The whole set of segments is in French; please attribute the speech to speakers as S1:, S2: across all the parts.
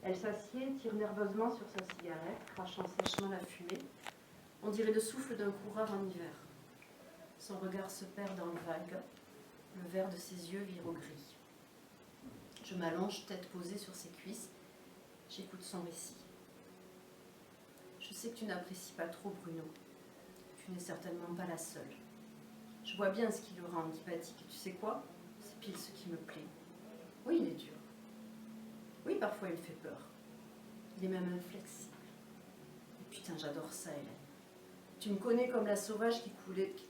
S1: Elle s'assied, tire nerveusement sur sa cigarette, crachant sèchement la fumée. On dirait le souffle d'un coureur en hiver. Son regard se perd dans le vague. Le vert de ses yeux vire au gris. Je m'allonge, tête posée sur ses cuisses. J'écoute son récit. Je sais que tu n'apprécies pas trop Bruno. Tu n'es certainement pas la seule. Je vois bien ce qui le rend antipathique. Et tu sais quoi? C'est pile ce qui me plaît. Oui, il est dur. Oui, parfois il me fait peur. Il est même inflexible. Et putain, j'adore ça, Hélène. Tu me connais comme la sauvage qui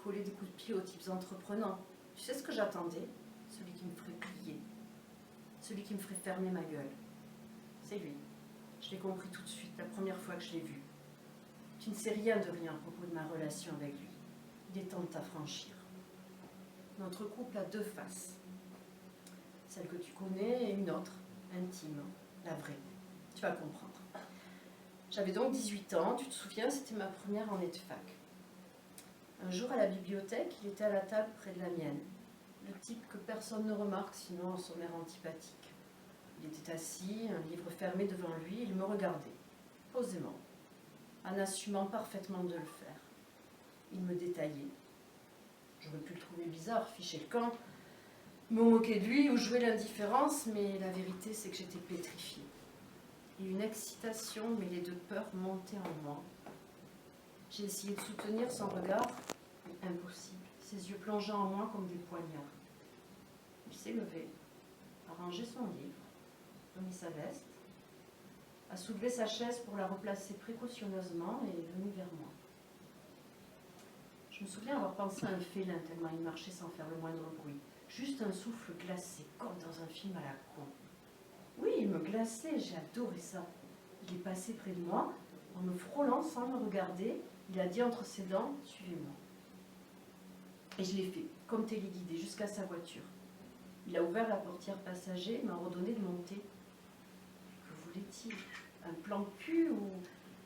S1: collait des coups de pied aux types entreprenants. Tu sais ce que j'attendais? Celui qui me ferait plier. Celui qui me ferait fermer ma gueule. C'est lui. Je l'ai compris tout de suite, la première fois que je l'ai vu. Tu ne sais rien de rien à propos de ma relation avec lui. Il est temps de t'affranchir. Notre couple a deux faces. Celle que tu connais et une autre, intime, la vraie. Tu vas comprendre. J'avais donc 18 ans, tu te souviens, c'était ma première année de fac. Un jour à la bibliothèque, il était à la table près de la mienne. Le type que personne ne remarque, sinon son air antipathique. Il était assis, un livre fermé devant lui, il me regardait, posément, en assumant parfaitement de le faire. Il me détaillait. J'aurais pu le trouver bizarre, ficher le camp, me moquer de lui ou jouer l'indifférence, mais la vérité c'est que j'étais pétrifiée. Et une excitation mêlée de peur montait en moi. J'ai essayé de soutenir son regard, mais impossible, ses yeux plongeant en moi comme des poignards. Il s'est levé, a rangé son livre, a mis sa veste, a soulevé sa chaise pour la replacer précautionneusement et est venu vers moi. Je me souviens avoir pensé à un félin tellement il marchait sans faire le moindre bruit. Juste un souffle glacé, comme dans un film à la con. Oui, il me glaçait, j'ai adoré ça. Il est passé près de moi, en me frôlant sans me regarder. Il a dit entre ses dents, « Suivez-moi ». Et je l'ai fait, comme téléguidé, jusqu'à sa voiture. Il a ouvert la portière passager, m'a ordonné de monter. Que voulait-il? Un plan de cul ou...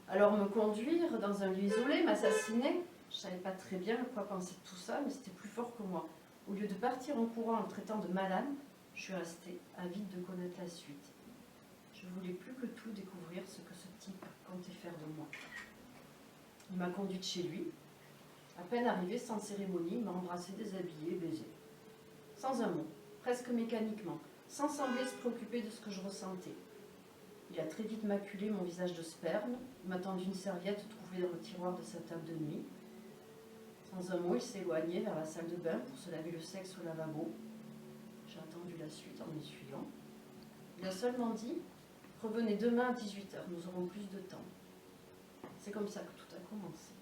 S1: Alors me conduire dans un lieu isolé, m'assassiner? Je ne savais pas très bien quoi penser de tout ça, mais c'était plus fort que moi. Au lieu de partir en courant en me traitant de malade, je suis restée avide de connaître la suite. Je voulais plus que tout découvrir ce que ce type comptait faire de moi. Il m'a conduite chez lui. À peine arrivé, sans cérémonie, il m'a embrassé, déshabillé, baisé. Sans un mot, presque mécaniquement, sans sembler se préoccuper de ce que je ressentais. Il a très vite maculé mon visage de sperme, il m'a tendu une serviette trouvée dans le tiroir de sa table de nuit. Sans un mot, il s'est éloigné vers la salle de bain pour se laver le sexe au lavabo. J'ai attendu la suite en m'essuyant. Il a seulement dit « Revenez demain à 18h, nous aurons plus de temps ». C'est comme ça que tout a commencé.